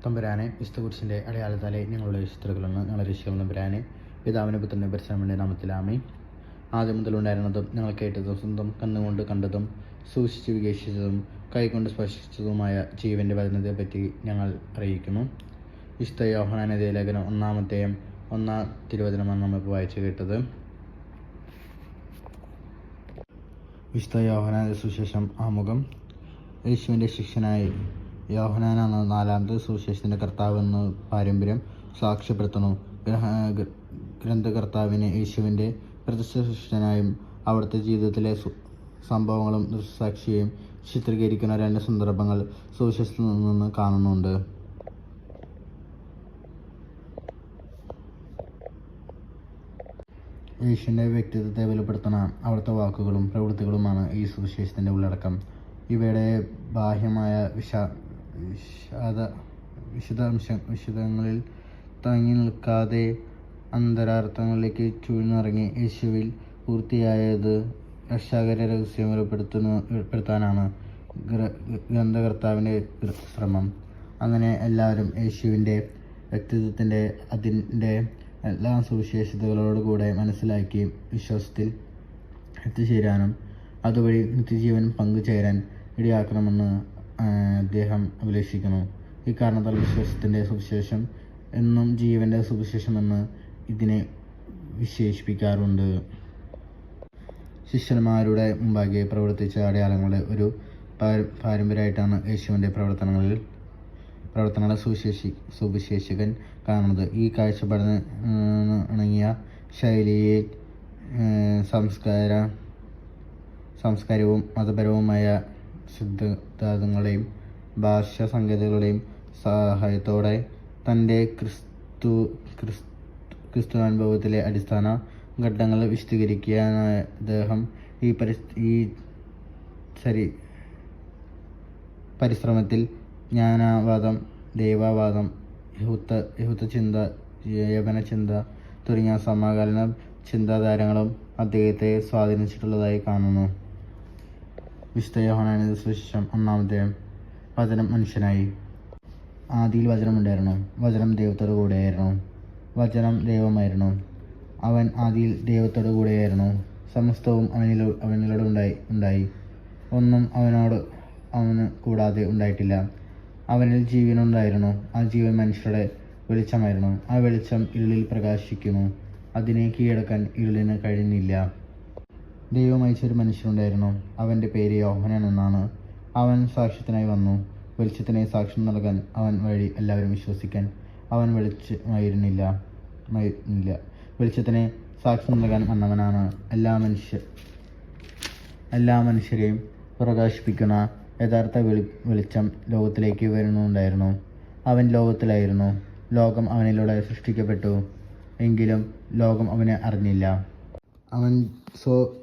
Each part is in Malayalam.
തമ്പുരാനെ, വിശുദ്ധകുരിശിൻ്റെ അടയാളത്താലെ ഞങ്ങളുടെ ശത്രുക്കളെന്ന് ഞങ്ങളെ രക്ഷിക്കണം. തമ്പുരാനെ, പിതാവിനെ പുത്രനെ പരിശ്രമൻ്റെ നാമത്തിലാമേ. ആദ്യം മുതലുണ്ടായിരുന്നതും ഞങ്ങൾ കേട്ടതും സ്വന്തം കണ്ണുകൊണ്ട് കണ്ടതും സൂക്ഷിച്ച് വികസിച്ചതും കൈകൊണ്ട് സ്പർശിച്ചതുമായ ജീവൻ്റെ വചനത്തെപ്പറ്റി ഞങ്ങൾ അറിയിക്കുന്നു. വിശുദ്ധ യോഹന്നാന്റെ ലേഖനം 1 തിരുവചനമാണ് നമ്മളിപ്പോൾ വായിച്ചു കേട്ടത്. വിശുദ്ധ യോഹന്നാന്റെ സുവിശേഷം ആമുഖം. യേശുവിൻ്റെ ശിഷ്യനായി യോഹന്നാനാണ് 4ാമത്തെ സുവിശേഷത്തിൻ്റെ കർത്താവെന്ന് പാരമ്പര്യം സാക്ഷ്യപ്പെടുത്തുന്നു. ഗ്രന്ഥകർത്താവിനെ യേശുവിൻ്റെ പ്രത്യക്ഷ ശിഷ്യനായും അവിടുത്തെ ജീവിതത്തിലെ സംഭവങ്ങളും ദൃക്സാക്ഷിയെയും ചിത്രീകരിക്കുന്ന 2 സന്ദർഭങ്ങൾ സുവിശേഷത്തിൽ നിന്ന് കാണുന്നുണ്ട്. യേശുവിൻ്റെ വ്യക്തിത്വത്തെ വെളിപ്പെടുത്തുന്ന അവിടുത്തെ വാക്കുകളും പ്രവൃത്തികളുമാണ് ഈ സുവിശേഷത്തിൻ്റെ ഉള്ളടക്കം. ഇവയുടെ ബാഹ്യമായ വിശദങ്ങളിൽ തങ്ങി നിൽക്കാതെ അന്തരാർത്ഥങ്ങളിലേക്ക് ചൂഴ്ന്നിറങ്ങി യേശുവിൽ പൂർത്തിയായത് രക്ഷാകര രഹസ്യം വെളിപ്പെടുത്താനാണ് ഗ്രന്ഥകർത്താവിൻ്റെ ശ്രമം. അങ്ങനെ എല്ലാവരും യേശുവിൻ്റെ വ്യക്തിത്വത്തിൻ്റെ അതിൻ്റെ എല്ലാ സുവിശേഷതകളോടുകൂടെ മനസ്സിലാക്കി വിശ്വാസത്തിൽ എത്തിച്ചേരാനും അതുവഴി നിത്യജീവൻ പങ്കുചേരാൻ ഇടയാക്കണമെന്ന് അദ്ദേഹം അഭിലഷിക്കുന്നു. ഇക്കാരണത്താൽ വിശ്വാസത്തിൻ്റെ സുവിശേഷം എന്നും ജീവൻ്റെ സുവിശേഷമെന്ന് ഇതിനെ വിശേഷിപ്പിക്കാറുണ്ട്. ശിഷ്യന്മാരുടെ മുമ്പാകെ പ്രവർത്തിച്ച അടയാളങ്ങളുടെ ഒരു പാരമ്പര്യമായിട്ടാണ് യേശുവിൻ്റെ പ്രവർത്തനങ്ങളെ സുവിശേഷകൻ കാണുന്നത്. ഈ കാഴ്ചപ്പാടിന് ഇണങ്ങിയ ശൈലിയിൽ സംസ്കാരവും മതപരവുമായ സിദ്ധാന്തങ്ങളെയും ഭാഷാസങ്കേതങ്ങളുടെയും സഹായത്തോടെ തൻ്റെ ക്രിസ്തുനുഭവത്തിലെ അടിസ്ഥാന ഘട്ടങ്ങൾ വിശദീകരിക്കാനായ അദ്ദേഹം ഈ പരിശ്രമത്തിൽ ജ്ഞാനവാദം, ദൈവവാദം, യഹൂദചിന്ത, യവനചിന്ത തുടങ്ങിയ സമകാലീന ചിന്താധാരകളും അദ്ദേഹത്തെ സ്വാധീനിച്ചിട്ടുള്ളതായി കാണുന്നു. വിശുദ്ധ യോഹന്നാന്റെ സുവിശേഷം 1 വചനം മനുഷ്യനായി. ആദിയിൽ വചനമുണ്ടായിരുന്നു, വചനം ദൈവത്തോടു കൂടെയായിരുന്നു, വചനം ദൈവമായിരുന്നു. അവൻ ആദിയിൽ ദൈവത്തോടു കൂടെയായിരുന്നു. സമസ്തവും അവനിലൂടെ ഉണ്ടായി. ഒന്നും അവന് കൂടാതെ ഉണ്ടായിട്ടില്ല. അവനിൽ ജീവനുണ്ടായിരുന്നു. ആ ജീവൻ മനുഷ്യരുടെ വെളിച്ചമായിരുന്നു. ആ വെളിച്ചം ഇരുളിൽ പ്രകാശിക്കുന്നു. അതിനെ കീഴടക്കാൻ ഇരുളിന് കഴിഞ്ഞില്ല. ദൈവം അയച്ചൊരു മനുഷ്യനുണ്ടായിരുന്നു. അവൻ്റെ പേര് യോഹന്നാൻ എന്നാണ്. അവൻ സാക്ഷ്യത്തിനായി വന്നു. വെളിച്ചത്തിനായി സാക്ഷ്യം നൽകാൻ, അവൻ വഴി എല്ലാവരും വിശ്വസിക്കാൻ. അവൻ വെളിച്ചമായിരുന്നില്ല. വെളിച്ചത്തിനെ സാക്ഷ്യം നൽകാൻ വന്നവനാണ്. എല്ലാ മനുഷ്യരെയും പ്രകാശിപ്പിക്കുന്ന യഥാർത്ഥ വെളിച്ചം ലോകത്തിലേക്ക് വരുന്നുണ്ടായിരുന്നു. അവൻ ലോകത്തിലായിരുന്നു. ലോകം അവനിലൂടെ സൃഷ്ടിക്കപ്പെട്ടു. എങ്കിലും ലോകം അവനെ അറിഞ്ഞില്ല. അവൻ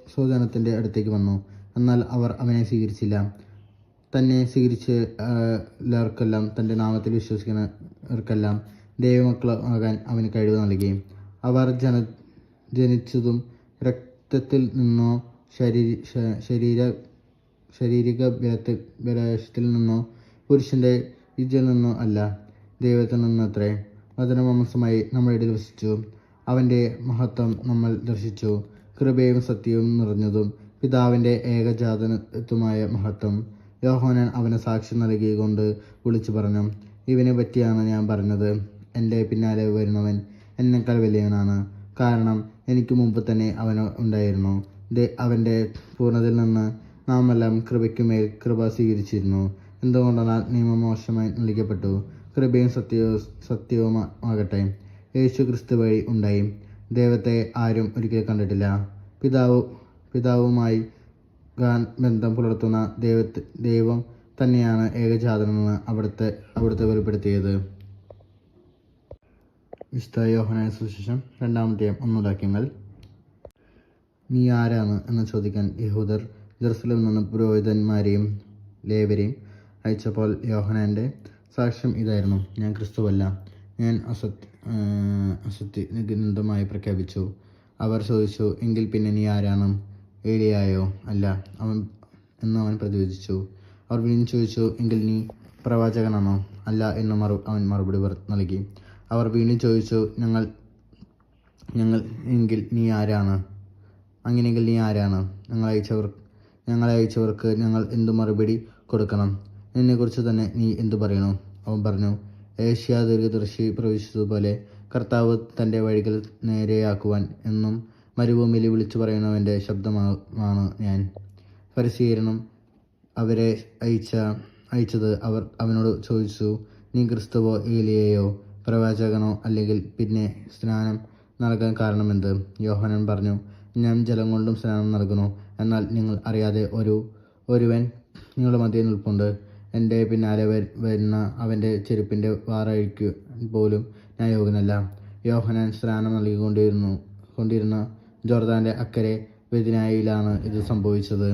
സ്വജനത്തിൻ്റെ അടുത്തേക്ക് വന്നു, എന്നാൽ അവർ അവനെ സ്വീകരിച്ചില്ല. തന്നെ സ്വീകരിച്ച് എല്ലാവർക്കെല്ലാം, തൻ്റെ നാമത്തിൽ വിശ്വസിക്കുന്നവർക്കെല്ലാം ദൈവമക്കളാകാൻ അവന് കഴിവ് നൽകി. അവർ ജനിച്ചതും രക്തത്തിൽ നിന്നോ ശാരീരിക ബലത്തിൽ നിന്നോ പുരുഷൻ്റെ ഇജ്ജയിൽ നിന്നോ അല്ല, ദൈവത്തിൽ നിന്നത്രേ. വചനമാംസമായി നമ്മുടെ ഇടയിൽ വസിച്ചു. അവൻ്റെ മഹത്വം നമ്മൾ ദർശിച്ചു. കൃപയും സത്യവും നിറഞ്ഞതും പിതാവിൻ്റെ ഏകജാതത്വമായ മഹത്വം. യോഹന്നാൻ അവന് സാക്ഷ്യം നൽകിക്കൊണ്ട് വിളിച്ചു പറഞ്ഞു, ഇവനെ പറ്റിയാണ് ഞാൻ പറഞ്ഞത്. എൻ്റെ പിന്നാലെ വരുന്നവൻ എന്നേക്കാൾ വലിയവനാണ്, കാരണം എനിക്ക് മുമ്പ് തന്നെ അവൻ ഉണ്ടായിരുന്നു. അവൻ്റെ പൂർണ്ണതയിൽ നിന്ന് നാം എല്ലാം കൃപയ്ക്കുമേൽ കൃപ സ്വീകരിച്ചിരുന്നു. എന്തുകൊണ്ടെന്നാൽ നിയമം മോശമായി നൽകപ്പെട്ടു, കൃപയും സത്യവുമാകട്ടെ യേശു ക്രിസ്തു വഴി ഉണ്ടായി. ദൈവത്തെ ആരും ഒരിക്കൽ കണ്ടിട്ടില്ല. പിതാവുമായി ബന്ധം പുലർത്തുന്ന ദൈവം തന്നെയാണ് ഏകജാതനെന്ന് അവിടുത്തെ വെളിപ്പെടുത്തിയത്. വിശുദ്ധ യോഹന്നാന്റെ സുവിശേഷം 2 വാക്യങ്ങൾ. നീ ആരാണ് എന്ന് ചോദിക്കാൻ യഹൂദർ ജെറുസലേമിൽ നിന്ന് പുരോഹിതന്മാരെയും ലേവ്യരെയും അയച്ചപ്പോൾ യോഹന്നാന്റെ സാക്ഷ്യം ഇതായിരുന്നു, ഞാൻ ക്രിസ്തുവല്ല, ഞാൻ അസത്യഗ്രന്ഥമായി പ്രഖ്യാപിച്ചു. അവർ ചോദിച്ചു, എങ്കിൽ പിന്നെ നീ ആരാണ്? ഏലിയായോ? അല്ല എന്ന് അവൻ പ്രതിവചിച്ചു. അവർ വീണ്ടും ചോദിച്ചു, എങ്കിൽ നീ പ്രവാചകനാണോ? അല്ല എന്ന് അവൻ മറുപടി നൽകി. അവർ വീണ്ടും ചോദിച്ചു, എങ്കിൽ നീ ആരാണ്? അങ്ങനെയെങ്കിൽ നീ ആരാണ്? ഞങ്ങളെ അയച്ചവർക്ക് ഞങ്ങൾ എന്തു മറുപടി കൊടുക്കണം? നിന്നെക്കുറിച്ച് തന്നെ നീ എന്തു പറയണു? അവൻ പറഞ്ഞു, ഏഷ്യാ ദീർഘദർശി പ്രവചിച്ചതുപോലെ കർത്താവ് തൻ്റെ വഴികൾ നേരെയാക്കുവാൻ എന്നും മരുഭൂമിയിൽ വിളിച്ചു പറയുന്നവൻ്റെ ശബ്ദമാണ് ഞാൻ. ഫരിസേയരും അവരെ അയച്ചത് അവർ അവനോട് ചോദിച്ചു, നീ ക്രിസ്തുവോ ഏലിയയോ പ്രവാചകനോ അല്ലെങ്കിൽ പിന്നെ സ്നാനം നൽകാൻ കാരണമെന്ത്? യോഹന്നാൻ പറഞ്ഞു, ഞാൻ ജലം കൊണ്ടും സ്നാനം നൽകുന്നു. എന്നാൽ നിങ്ങൾ അറിയാതെ ഒരുവൻ നിങ്ങളുടെ മധ്യേ നിൽപ്പുണ്ട്. എൻ്റെ പിന്നാലെ വരുന്ന അവൻ്റെ ചെരുപ്പിൻ്റെ വാറഴിക്കുവാൻ പോലും ഞാൻ യോഗ്യനല്ല. യോഹന്നാൻ സ്നാനം നൽകിക്കൊണ്ടിരുന്ന ജോർദാൻ്റെ അക്കരെ ബെഥനിയയിലാണ് ഇത് സംഭവിച്ചത്.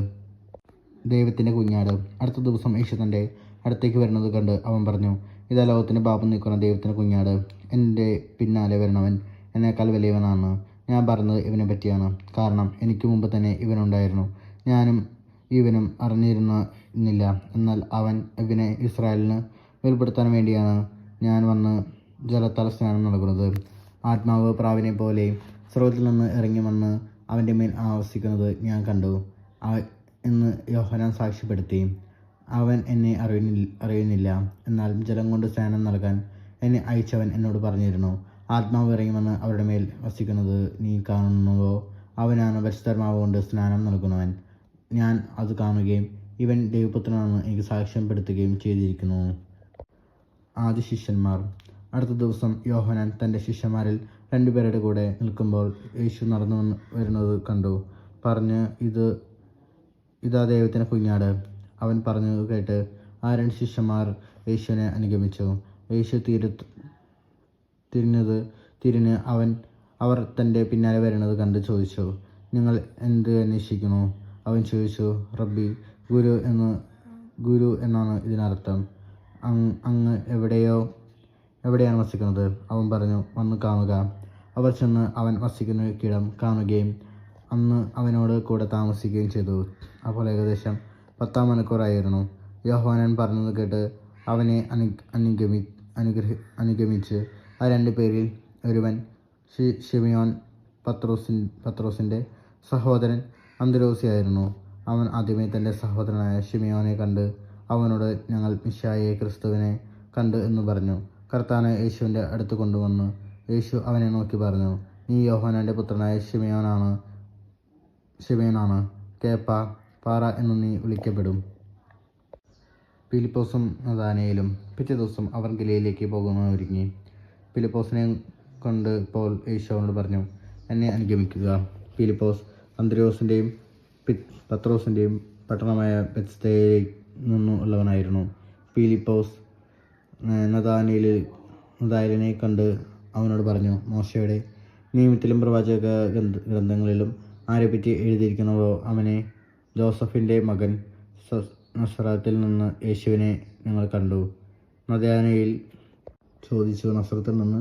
ദൈവത്തിൻ്റെ കുഞ്ഞാട്. അടുത്ത ദിവസം യേശു തൻ്റെ അടുത്തേക്ക് വരുന്നത് കണ്ട് അവൻ പറഞ്ഞു, ഇതാ ലോകത്തിൻ്റെ പാപം നീക്കുന്ന ദൈവത്തിൻ്റെ കുഞ്ഞാട്. എൻ്റെ പിന്നാലെ വരുന്നവൻ എന്നേക്കാൾ വലിയവനാണ്. ഞാൻ പറഞ്ഞത് ഇവനെ പറ്റിയാണ്. കാരണം എനിക്ക് മുമ്പ് തന്നെ ഇവനുണ്ടായിരുന്നു. ഞാനും ഇവനും അറിഞ്ഞിരുന്നില്ല. എന്നാൽ അവൻ ഇവനെ ഇസ്രായേലിന് വെളിപ്പെടുത്താൻ വേണ്ടിയാണ് ഞാൻ വന്ന് ജലത്താൽ സ്നാനം നൽകുന്നത്. ആത്മാവ് പ്രാവിനെ പോലെ സ്രോതത്തിൽ നിന്ന് ഇറങ്ങി വന്ന് അവൻ്റെ മേൽ ആവസിക്കുന്നത് ഞാൻ കണ്ടു എന്ന് യോഹന്നാൻ സാക്ഷ്യപ്പെടുത്തി. അവൻ എന്നെ അറിയുന്നില്ല. എന്നാൽ ജലം കൊണ്ട് സ്നാനം നൽകാൻ എന്നെ അയച്ചവൻ എന്നോട് പറഞ്ഞിരുന്നു, ആത്മാവ് ഇറങ്ങി വന്ന് അവരുടെ മേൽ വസിക്കുന്നത് നീ കാണുന്നുവോ? അവനാണ് പരിശുദ്ധാത്മാവ് കൊണ്ട് സ്നാനം നൽകുന്നവൻ. ഞാൻ അത് കാണുകയും ഇവൻ ദൈവപുത്രനാണെന്ന് എനിക്ക് സാക്ഷ്യപ്പെടുത്തുകയും ചെയ്തിരിക്കുന്നു. ആദ്യ ശിഷ്യന്മാർ. അടുത്ത ദിവസം യോഹന്നാൻ തൻ്റെ ശിഷ്യന്മാരിൽ 2 പേരുടെ കൂടെ നിൽക്കുമ്പോൾ യേശു നടന്നു വരുന്നത് കണ്ടു. പറഞ്ഞ്, ഇതാ ദൈവത്തിൻ്റെ കുഞ്ഞാട്. അവൻ പറഞ്ഞു കേട്ട് ആ 2 ശിഷ്യന്മാർ യേശുവിനെ അനുഗമിച്ചു. യേശു തിരിഞ്ഞ് അവർ തൻ്റെ പിന്നാലെ വരുന്നത് കണ്ട് ചോദിച്ചു, നിങ്ങൾ എന്ത് അന്വേഷിക്കുന്നു? അവൻ ചോദിച്ചു, റബ്ബി, ഗുരു എന്നാണ് ഇതിനർത്ഥം. അങ്ങ് എവിടെയാണ് വസിക്കുന്നത്? അവൻ പറഞ്ഞു, വന്ന് കാണുക. അവർ ചെന്ന് അവൻ വസിക്കുന്ന ഇടം കാണുകയും അന്ന് അവനോട് കൂടെ താമസിക്കുകയും ചെയ്തു. അപ്പോൾ ഏകദേശം 10 മണിക്കൂറായിരുന്നു. യോഹന്നാൻ പറഞ്ഞത് കേട്ട് അവനെ അനുഗമിച്ച് ആ 2 പേരിൽ ഒരുവൻ ശിമയോൻ പത്രോസിൻ്റെ സഹോദരൻ അന്ത്രയോസിയായിരുന്നു. അവൻ ആദ്യമേ തൻ്റെ സഹോദരനായ ശിമയോനെ കണ്ട് അവനോട്, ഞങ്ങൾ മിശിഹായെ ക്രിസ്തുവിനെ കണ്ട് എന്ന് പറഞ്ഞു. കർത്താവിനെ യേശുവിൻ്റെ അടുത്ത് കൊണ്ടുവന്നു. യേശു അവനെ നോക്കി പറഞ്ഞു, നീ യോഹന്നാൻ്റെ പുത്രനായ ശിമയോനാണ്. കേഫ, പാറ എന്ന് നീ വിളിക്കപ്പെടും. ഫിലിപ്പോസും നഥാനയേലും. പിറ്റേ ദിവസം അവർ ഗലീലയിലേക്ക് പോകുന്നൊരുങ്ങി. ഫിലിപ്പോസിനെ കൊണ്ട് പോൾ യേശു അവനോട് പറഞ്ഞു, എന്നെ അനുഗമിക്കുക. ഫിലിപ്പോസ് അന്ത്രയോസിൻ്റെയും പത്രോസിൻ്റെയും പട്ടണമായ ബെത്സയിയിൽ നിന്നുള്ളവനായിരുന്നു. ഫിലിപ്പോസ് നഥാനയേലിനെ കണ്ട് അവനോട് പറഞ്ഞു, മോശയുടെ നിയമത്തിലും പ്രവാചക ഗ്രന്ഥങ്ങളിലും ആരെപ്പറ്റി എഴുതിയിരിക്കുന്നുവോ അവനെ, ജോസഫിൻ്റെ മകൻ നസറത്തിൽ നിന്ന് യേശുവിനെ ഞങ്ങൾ കണ്ടു. നഥാനയേൽ ചോദിച്ചു, നസറത്തിൽ നിന്ന്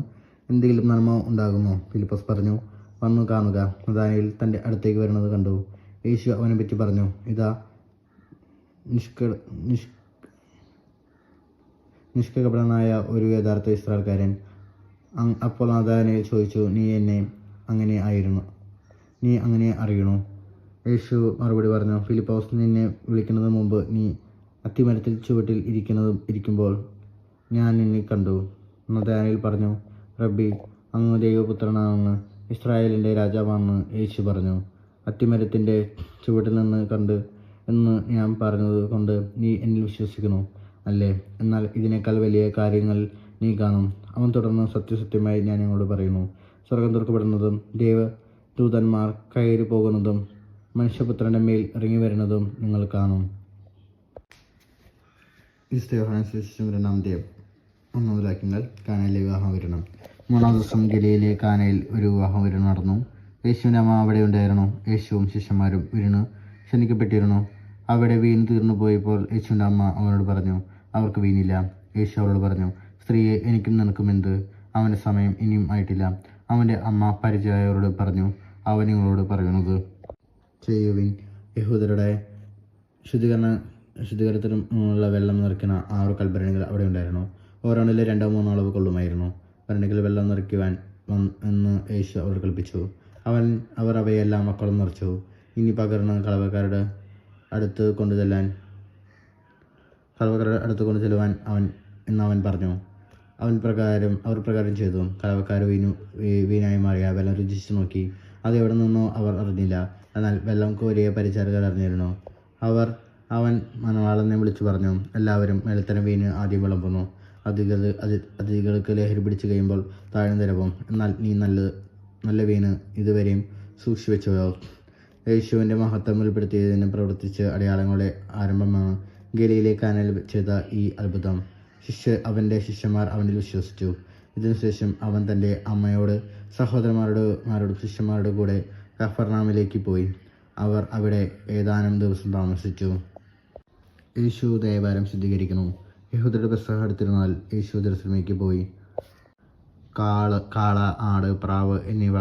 എന്തെങ്കിലും നന്മ ഉണ്ടാകുമോ? ഫിലിപ്പോസ് പറഞ്ഞു, വന്നു കാണുക. നഥാനയേൽ തൻ്റെ അടുത്തേക്ക് വരുന്നത് കണ്ടു. യേശു അവനെ പറ്റി പറഞ്ഞു, ഇതാ നിഷ്കപടനായ ഒരു യഥാർത്ഥ ഇസ്രായേൽക്കാരൻ. അപ്പോൾ നഥാനയേൽ ചോദിച്ചു, നീ അങ്ങനെ അറിയണോ? യേശു മറുപടി പറഞ്ഞു, ഫിലിപ്പോസ് നിന്നെ വിളിക്കുന്നത് മുമ്പ് നീ അത്തിമരത്തിൽ ചുവട്ടിൽ ഇരിക്കുമ്പോൾ ഞാൻ നിന്നെ കണ്ടു. നഥാനയേൽ പറഞ്ഞു, റബ്ബി, അങ്ങ് ദൈവപുത്രനാണെന്ന് ഇസ്രായേലിൻ്റെ രാജാവാണെന്ന് യേശു പറഞ്ഞു. അത്തിമരത്തിൻ്റെ ചുവട്ടിൽ നിന്ന് കണ്ട് എന്ന് ഞാൻ പറഞ്ഞത് കൊണ്ട് നീ എന്നിൽ വിശ്വസിക്കുന്നു അല്ലേ? എന്നാൽ ഇതിനേക്കാൾ വലിയ കാര്യങ്ങൾ നീ കാണും. അവൻ തുടർന്ന്, സത്യസത്യമായി ഞാൻ നിങ്ങളോട് പറയുന്നു, സ്വർഗ്ഗം തുറക്കപ്പെടുന്നതും ദൈവദൂതന്മാർ കയറി പോകുന്നതും മനുഷ്യപുത്രൻ്റെ മേൽ ഇറങ്ങി വരുന്നതും നിങ്ങൾ കാണും. കാനയിലെ വിവാഹം വരണം. 3-ാം ദിവസം ഗലീലയിലെ കാനയിൽ ഒരു വിവാഹം വിരുന്ന് നടന്നു. യേശുവിൻ്റെ അമ്മ അവിടെ ഉണ്ടായിരുന്നു. യേശുവും ശിഷ്യന്മാരും വിരുന്ന് ക്ഷണിക്കപ്പെട്ടിരുന്നു. അവിടെ വീൻ തീർന്നു പോയപ്പോൾ യേശുവിൻ്റെ അമ്മ അവനോട് പറഞ്ഞു, അവർക്ക് വീനില്ല. യേശു അവളോട് പറഞ്ഞു, സ്ത്രീയെ, എനിക്കും നിനക്കും എന്ത്? അവൻ്റെ സമയം ഇനിയും ആയിട്ടില്ല. അവൻ്റെ അമ്മ പരിചാരകരോട് പറഞ്ഞു, അവൻ നിങ്ങളോട് പറയുന്നത് ചെയ്യുവിൻ. യഹൂദരുടെ ശുദ്ധീകരണത്തിനുള്ള വെള്ളം നിറയ്ക്കുന്ന 6 കൽഭരണികൾ അവിടെ ഉണ്ടായിരുന്നു. ഓരോന്നിൽ 2-3 അളവ് കൊള്ളുമായിരുന്നു. ഭരണികൾ വെള്ളം നിറയ്ക്കുവാൻ എന്ന് യേശു അവർ കൽപ്പിച്ചു. അവർ അവയെല്ലാം മക്കളും നിറച്ചു. ഇനി പകർന്ന് കളവക്കാരുടെ അടുത്ത് കൊണ്ടുചെല്ലുവാൻ അവൻ പറഞ്ഞു. അവർ പ്രകാരം ചെയ്തു. കളവക്കാർ വീഞ്ഞായി മാറിയ വെള്ളം രുചിച്ചു നോക്കി. അത് എവിടെ നിന്നോ അവർ അറിഞ്ഞില്ല. എന്നാൽ വെള്ളം കോരിയ പരിചാരകർ അറിഞ്ഞിരുന്നു. അവൻ മണവാളനെ വിളിച്ചു പറഞ്ഞു, എല്ലാവരും മേൽത്തരം വീഞ്ഞ് ആദ്യം വിളമ്പുന്നു. അതിഥികൾക്ക് ലഹരി പിടിച്ചു കഴിയുമ്പോൾ താഴ്ന്നു തരവും. എന്നാൽ നീ നല്ല വീഞ്ഞ് ഇതുവരെയും സൂക്ഷിച്ചുവെച്ചോ. യേശുവിൻ്റെ മഹത്വം വെളിപ്പെടുത്തിയതിന് പ്രവർത്തിച്ച് അടയാളങ്ങളുടെ ആരംഭമാണ് ഗലീലയിലെ കാനയിൽ ചെയ്ത ഈ അത്ഭുതം. അവൻ്റെ ശിഷ്യന്മാർ അവനിൽ വിശ്വസിച്ചു. ഇതിനുശേഷം അവൻ തൻ്റെ അമ്മയോട് സഹോദരന്മാരോടും ശിഷ്യന്മാരുടെ കൂടെ കഫർനാമിലേക്ക് പോയി. അവർ അവിടെ ഏതാനും ദിവസം താമസിച്ചു. യേശു ദേവാലയം ശുദ്ധീകരിക്കുന്നു. യഹൂദരുടെ പെസഹ അടുത്തിരുന്നാൽ യേശു ജെറുസലേമിലേക്ക് പോയി. കാള, ആട്, പ്രാവ് എന്നിവ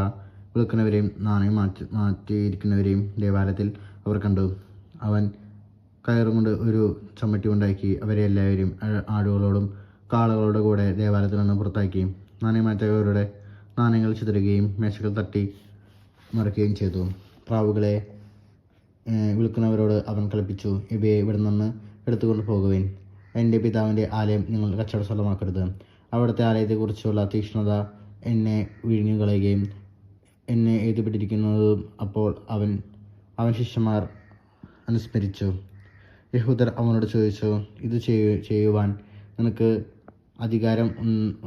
വിൽക്കുന്നവരെയും നാണയം മാറ്റിയിരിക്കുന്നവരെയും ദേവാലയത്തിൽ അവർ കണ്ടു. അവൻ കയറുകൊണ്ട് ഒരു ചമ്മട്ടി ഉണ്ടാക്കി അവരെ എല്ലാവരും ആടുകളോടും കാളകളോടും കൂടെ ദേവാലയത്തിൽ നിന്ന് പുറത്താക്കി. നാണയമാറ്റക്കാരുടെ നാണയങ്ങൾ ചിതറുകയും മേശകൾ തട്ടി മറിക്കുകയും ചെയ്തു. പ്രാവുകളെ വിൽക്കുന്നവരോട് അവൻ കൽപ്പിച്ചു, ഇവയെ ഇവിടെ നിന്ന് എടുത്തുകൊണ്ട് പോകുവിൻ. എൻ്റെ പിതാവിൻ്റെ ആലയം നിങ്ങൾ കച്ചവട സ്ഥലമാക്കരുത്. അവിടുത്തെ ആലയത്തെക്കുറിച്ചുള്ള തീക്ഷ്ണത എന്നെ വിഴുങ്ങിക്കളയുകയും എന്നെ എഴുതപ്പെട്ടിരിക്കുന്നതും അപ്പോൾ അവൻ ശിഷ്യന്മാർ അനുസ്മരിച്ചു. യഹൂദർ അവനോട് ചോദിച്ചു, ഇത് ചെയ്യുവാൻ നിനക്ക് അധികാരം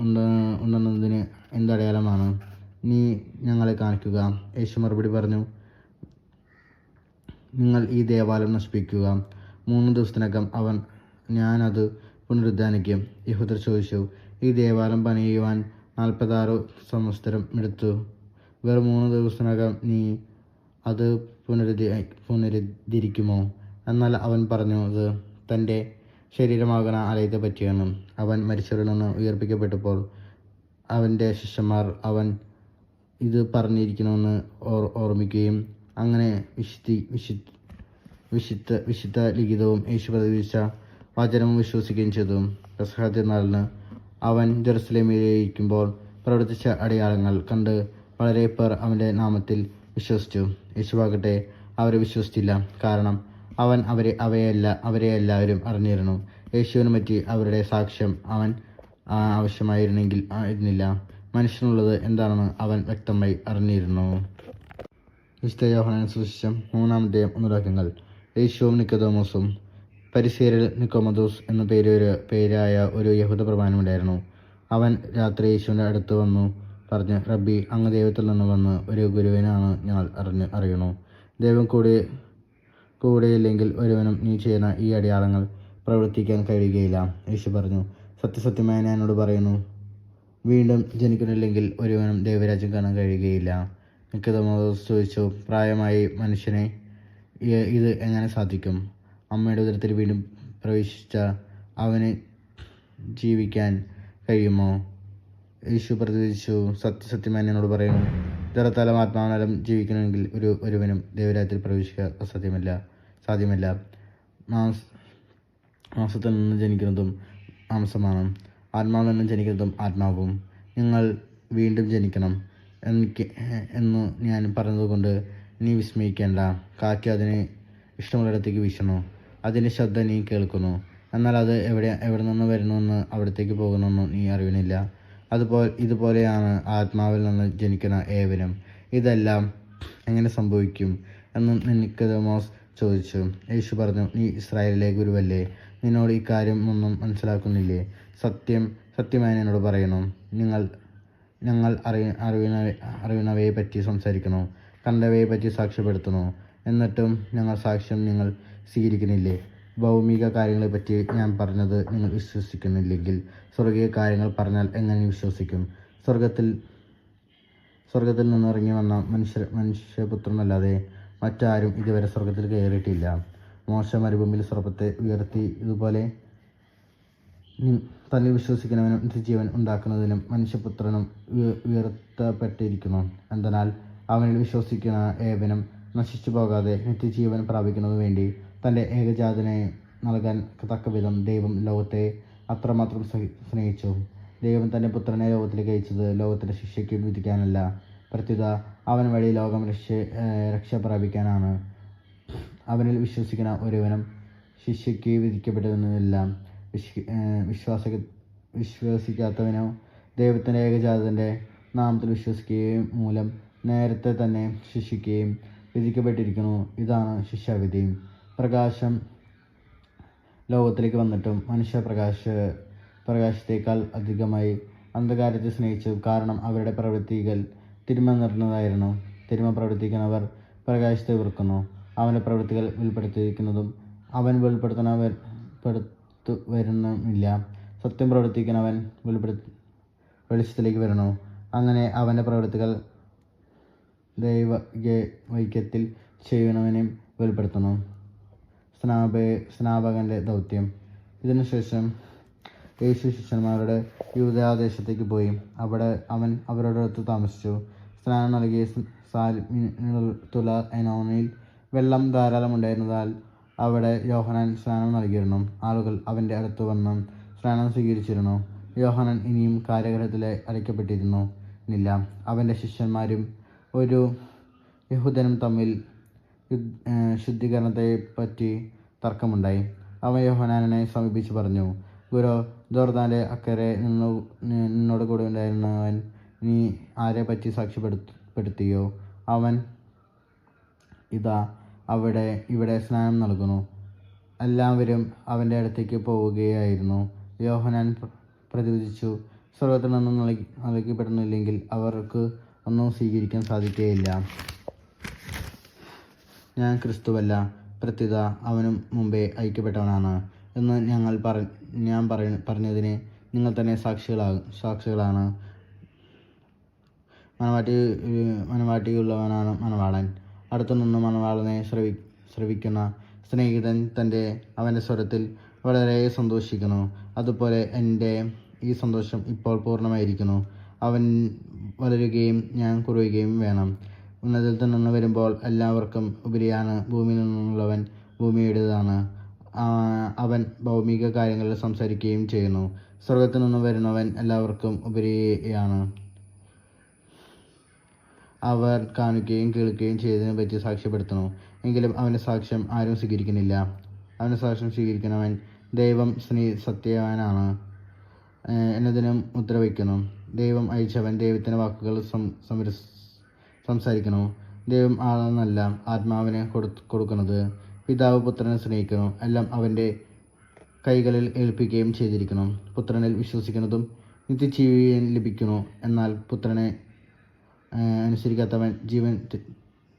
ഉണ്ടെന്നതിന് എന്തടയാളമാണ് നീ ഞങ്ങളെ കാണിക്കുക? യേശു മറുപടി പറഞ്ഞു, നിങ്ങൾ ഈ ദേവാലയം നശിപ്പിക്കുക. 3 ദിവസത്തിനകം ഞാനത് പുനരുദ്ധാനിക്കും. യഹൂദർ ചോദിച്ചു, ഈ ദേവാലയം പണിയുവാൻ 46 സംവത്സരം എടുത്തു. വെറും 3 ദിവസത്തിനകം നീ അത് പുനരുദ്ധരിക്കുമോ? എന്നാൽ അവൻ പറഞ്ഞത് തൻ്റെ ശരീരമാകുന്ന ആലയത്തെ പറ്റിയാണ്. അവൻ മരിച്ചവരിൽ നിന്ന് ഉയർപ്പിക്കപ്പെട്ടപ്പോൾ അവൻ്റെ ശിഷ്യന്മാർ അവൻ ഇത് പറഞ്ഞിരിക്കണമെന്ന് ഓർമ്മിക്കുകയും അങ്ങനെ വിശുദ്ധ ലിഖിതവും യേശു പ്രതീക്ഷിച്ച വചനവും വിശ്വസിക്കുകയും ചെയ്തു. പെസഹ തിരുനാളിന് അവൻ ജെറുസലേമിലിരിക്കുമ്പോൾ പ്രവർത്തിച്ച അടയാളങ്ങൾ കണ്ട് വളരെ പേർ അവൻ്റെ നാമത്തിൽ വിശ്വസിച്ചു. യേശുവാകട്ടെ അവരെ വിശ്വസിച്ചില്ല. കാരണം അവൻ അവരെ എല്ലാവരും അറിഞ്ഞിരുന്നു. യേശുവിനെ പറ്റി അവരുടെ സാക്ഷ്യം അവൻ ആവശ്യമായിരുന്നില്ല. മനുഷ്യനുള്ളത് എന്താണെന്ന് അവൻ വ്യക്തമായി അറിഞ്ഞിരുന്നു. വിശുദ്ധ യോഹന്നാൻ സുവിശേഷം 3-ാം അധ്യായം. യേശുവും നിക്കോദെമോസും. പരിസേയരിൽ നിക്കോമോദോസ് എന്നു പേരായ ഒരു യഹൂദ പ്രമാണിയുണ്ടായിരുന്നു. അവൻ രാത്രി യേശുവിൻ്റെ അടുത്ത് വന്നു പറഞ്ഞു, റബ്ബി, അങ്ങ് ദൈവത്തിൽ നിന്ന് വന്ന് ഒരു ഗുരുവിനാണ് ഞങ്ങൾ അറിയണു. ദൈവം കൂടെയില്ലെങ്കിൽ ഒരുവനും നീ ചെയ്യുന്ന ഈ അടയാളങ്ങൾ പ്രവർത്തിക്കാൻ കഴിയുകയില്ല. യേശു പറഞ്ഞു, സത്യസത്യമായി ഞാൻ എന്നോട് പറയുന്നു, വീണ്ടും ജനിക്കുന്നില്ലെങ്കിൽ ഒരുവനും ദൈവരാജ്യം കാണാൻ കഴിയുകയില്ല. നിക്കോദെമോസ് ചോദിച്ചു, പ്രായമായി മനുഷ്യനെ ഇത് എങ്ങനെ സാധിക്കും? അമ്മയുടെ ഉദരത്തിൽ വീണ്ടും പ്രവേശിച്ച അവന് ജീവിക്കാൻ കഴിയുമോ? യേശു പ്രതികരിച്ചു, സത്യസത്യമായി എന്നോട് പറയുന്നു, ജലത്താലും ആത്മാവിനാലും ജീവിക്കണമെങ്കിൽ ഒരുവനും ദൈവരാജ്യത്തിൽ പ്രവേശിക്കുക സാധ്യമല്ല. മാംസത്തിൽ നിന്ന് ജനിക്കുന്നതും മാംസമാണ്, ആത്മാവിൽ നിന്ന് ജനിക്കുന്നതും ആത്മാവും. നിങ്ങൾ വീണ്ടും ജനിക്കണം എന്ന് ഞാൻ പറഞ്ഞതുകൊണ്ട് നീ വിസ്മയിക്കേണ്ട. കാറ്റ് അതിന് ഇഷ്ടമുള്ളിടത്തേക്ക് വീശുന്നു, അതിൻ്റെ ശബ്ദം നീ കേൾക്കുന്നു, എന്നാൽ അത് എവിടെ നിന്ന് വരുന്നുവെന്ന് അവിടത്തേക്ക് പോകുന്നെന്ന് നീ അറിയുന്നില്ല. ഇതുപോലെയാണ് ആത്മാവിൽ നിന്ന് ജനിക്കുന്ന ഏവനും. ഇതെല്ലാം എങ്ങനെ സംഭവിക്കും എന്ന് നിക്കോദെമോസ് ചോദിച്ചു. യേശു പറഞ്ഞു, നീ ഇസ്രായേലിലെ ഗുരുവല്ലേ? നിന്നോട് ഇക്കാര്യം ഒന്നും മനസ്സിലാക്കുന്നില്ലേ? സത്യമായി എന്നോട് പറയുന്നു, ഞങ്ങൾ അറിയുന്നവയെ പറ്റി സംസാരിക്കുന്നു, കണ്ടവയെ പറ്റി സാക്ഷ്യപ്പെടുത്തുന്നു, എന്നിട്ടും ഞങ്ങൾ സാക്ഷ്യം നിങ്ങൾ സ്വീകരിക്കുന്നില്ലേ? ഭൗമിക കാര്യങ്ങളെപ്പറ്റി ഞാൻ പറഞ്ഞത് നിങ്ങൾ വിശ്വസിക്കുന്നില്ലെങ്കിൽ സ്വർഗീയ കാര്യങ്ങൾ പറഞ്ഞാൽ എങ്ങനെ വിശ്വസിക്കും? സ്വർഗത്തിൽ നിന്നിറങ്ങി വന്ന മനുഷ്യപുത്രനല്ലാതെ മറ്റാരും ഇതുവരെ സ്വർഗത്തിൽ കയറിയിട്ടില്ല. മോശ മരുഭൂമിയിൽ സർപ്പത്തെ ഉയർത്തി ഇതുപോലെ തന്നിൽ വിശ്വസിക്കുന്നവനും നിത്യജീവൻ ഉണ്ടാക്കുന്നതിനും മനുഷ്യപുത്രനും ഉയർത്തപ്പെട്ടിരിക്കുന്നു. എന്തെന്നാൽ അവനിൽ വിശ്വസിക്കുന്ന ഏവനും നശിച്ചു പോകാതെ നിത്യജീവൻ പ്രാപിക്കുന്നതിനു വേണ്ടി തൻ്റെ ഏകജാതനെ നൽകാൻ തക്കവിധം ദൈവം ലോകത്തെ അത്രമാത്രം സ്നേഹിച്ചു. ദൈവം തൻ്റെ പുത്രനെ ലോകത്തിലേക്ക് അയച്ചത് ലോകത്തിൻ്റെ ശിക്ഷയ്ക്ക് വിധിക്കാനല്ല, പ്രത്യുത അവൻ വഴി ലോകം രക്ഷ പ്രാപിക്കാനാണ്. അവനിൽ വിശ്വസിക്കുന്ന ഒരുവനും ശിക്ഷയ്ക്ക് വിധിക്കപ്പെടുന്നില്ല. വിശ്വസിക്കാത്തവനോ ദൈവത്തിൻ്റെ ഏകജാതൻ്റെ നാമത്തിൽ വിശ്വസിക്കുകയും മൂലം നേരത്തെ തന്നെ ശിക്ഷിക്കുകയും വിധിക്കപ്പെട്ടിരിക്കുന്നു. ഇതാണ് ശിക്ഷാവിധി. പ്രകാശം ലോകത്തിലേക്ക് വന്നിട്ടും മനുഷ്യ പ്രകാശത്തേക്കാൾ അധികമായി അന്ധകാരത്തെ സ്നേഹിച്ചു. കാരണം അവരുടെ പ്രവൃത്തികൾ തിന്മ നിറഞ്ഞതായിരുന്നു. തിന്മ പ്രവർത്തിക്കുന്നവർ പ്രകാശത്തെ വെറുക്കുന്നു. അവൻ്റെ പ്രവൃത്തികൾ വെളിപ്പെടുത്തിയിരിക്കുന്നതും അവൻ വരുന്നുമില്ല. സത്യം പ്രവർത്തിക്കുന്നവൻ വെളിച്ചത്തിലേക്ക് വരുന്നു. അങ്ങനെ അവൻ്റെ പ്രവൃത്തികൾ ദൈവൈക്യത്തിൽ ചെയ്യുന്നവനെയും വെളിപ്പെടുത്തുന്നു. സ്നാപകൻ്റെ ദൗത്യം. ഇതിനുശേഷം യേശു ശിഷ്യന്മാരുടെ യൂദയാദേശത്തേക്ക് പോയി. അവിടെ അവൻ അവരോടൊത്ത് താമസിച്ചു. സ്നാനം നൽകിയ തുല എനോനിൽ വെള്ളം ധാരാളമുണ്ടായിരുന്നതാൽ അവിടെ യോഹന്നാൻ സ്നാനം നൽകിയിരുന്നു. ആളുകൾ അവൻ്റെ അടുത്ത് വന്ന് സ്നാനം സ്വീകരിച്ചിരുന്നു. യോഹന്നാൻ ഇനിയും കാരാഗൃഹത്തിൽ അടയ്ക്കപ്പെട്ടിരുന്നില്ല. അവൻ്റെ ശിഷ്യന്മാരും ഒരു യഹൂദനും തമ്മിൽ ശുദ്ധീകരണത്തെപ്പറ്റി തർക്കമുണ്ടായി. അവൻ യോഹന്നാനെ സമീപിച്ച് പറഞ്ഞു, ഗുരു, ജോർദാൻ്റെ അക്കരെ നിന്നോട് കൂടെ ഉണ്ടായിരുന്നവൻ നീ ആരെ പറ്റി സാക്ഷ്യപ്പെടുത്തിയോ അവൻ ഇതാ ഇവിടെ സ്നാനം നൽകുന്നു. എല്ലാവരും അവൻ്റെ അടുത്തേക്ക് പോവുകയായിരുന്നു. യോഹന്നാൻ പ്രതിവചിച്ചു, സ്വർഗ്ഗത്തിൽ നിന്നും നൽകപ്പെടുന്നില്ലെങ്കിൽ അവർക്ക് ഒന്നും സ്വീകരിക്കാൻ സാധിക്കുകയില്ല. ഞാൻ ക്രിസ്തുവല്ല, പ്രത്യുത അവനും മുമ്പേ ഐക്യപ്പെട്ടവനാണ് എന്ന് ഞാൻ പറഞ്ഞതിന് നിങ്ങൾ തന്നെ സാക്ഷികളാണ്. മനവാട്ടിയുള്ളവനാണ് മണവാളൻ. അടുത്തുനിന്ന് മണവാളനെ ശ്രവിക്കുന്ന സ്നേഹിതൻ അവൻ്റെ സ്വരത്തിൽ വളരെ സന്തോഷിക്കുന്നു. അതുപോലെ എൻ്റെ ഈ സന്തോഷം ഇപ്പോൾ പൂർണ്ണമായിരിക്കുന്നു. അവൻ വളരുകയും ഞാൻ കുറയുകയും വേണം. ഉന്നതത്തിൽ നിന്ന് വരുമ്പോൾ എല്ലാവർക്കും ഉപരിയാണ്. ഭൂമിയിൽ നിന്നുള്ളവൻ ഭൂമിയുടേതാണ്. അവൻ ഭൗമിക കാര്യങ്ങളിൽ സംസാരിക്കുകയും ചെയ്യുന്നു. സ്വർഗ്ഗത്തിൽ നിന്ന് വരുന്നവൻ എല്ലാവർക്കും ഉപരിയാണ്. അവർ കാണുകയും കേൾക്കുകയും ചെയ്തതിനെ പറ്റി സാക്ഷ്യപ്പെടുത്തുന്നു. എങ്കിലും അവൻ്റെ സാക്ഷ്യം ആരും സ്വീകരിക്കുന്നില്ല. അവൻ്റെ സാക്ഷ്യം സ്വീകരിക്കുന്നവൻ ദൈവം സത്യവാനാണ് എന്നതിനും ഉത്തരവയ്ക്കുന്നു. ദൈവം അയച്ചവൻ ദൈവത്തിൻ്റെ വാക്കുകൾ സംസാരിക്കുന്നു. ദൈവം ആളെന്നല്ല ആത്മാവിനെ കൊടുക്കുന്നത്. പിതാവ് പുത്രനെ സ്നേഹിക്കുന്നു. എല്ലാം അവൻ്റെ കൈകളിൽ ഏൽപ്പിക്കുകയും ചെയ്തിരിക്കുന്നു. പുത്രനിൽ വിശ്വസിക്കുന്നതും നിത്യജീവൻ ലഭിക്കുന്നു. എന്നാൽ പുത്രനെ അനുസരിക്കാത്തവൻ ജീവൻ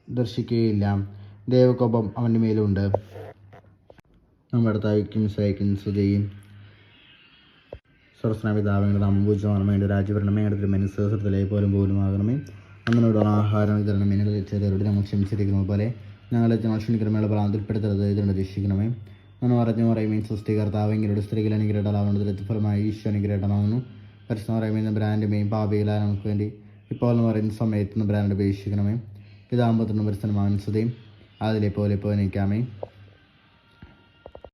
ദർശിക്കുകയില്ല. ദൈവകോപം അവൻ്റെ മേലുണ്ട്. നമ്മുടെ തായ്ക്കും സഹായിക്കും സ്തുതിയും സ്വർസ്നാപിതാവിന്റെ നാമം പൂജിതമാകണമേ. എൻ്റെ രാജ്യഭരണമേ, അടുത്തൊരു മനസ്സത്തിലെ പോലും പോലുമാകണമേ. അന്നോട് ആഹാരം വിതരണമേ. ചെറിയവരോട് ഞങ്ങൾ ക്ഷമിച്ചിരിക്കുന്നത് പോലെ ഞങ്ങളെ ക്ഷണിക്കണമേയുള്ള പ്രാന്തിൽപ്പെടുത്തരുത്. ഇതിനെ രക്ഷിക്കണമേ. ഞാൻ പറയുമേ സ്വസ്തികർത്താവെങ്കിലൂടെ സ്ത്രീകൾ അനുഗ്രഹമാവുന്നതിൽ ഫലമായി ഈശോ അനുഗ്രഹമാകുന്നു. പരിശുദ്ധം പറയുമ്പോൾ ബ്രാൻഡുമേയും പാപികളാൽ നമുക്ക് വേണ്ടി ഇപ്പോൾ എന്ന് പറയുന്ന സമയത്ത് ബ്രാൻഡ് ഉപേക്ഷിക്കണമേ. പിതാമ്പത്തിനും പരിസ്ഥലമാകുന്ന സ്തുതിയും അതിലെ പോലെ ഇപ്പോൾ നിൽക്കാമേ.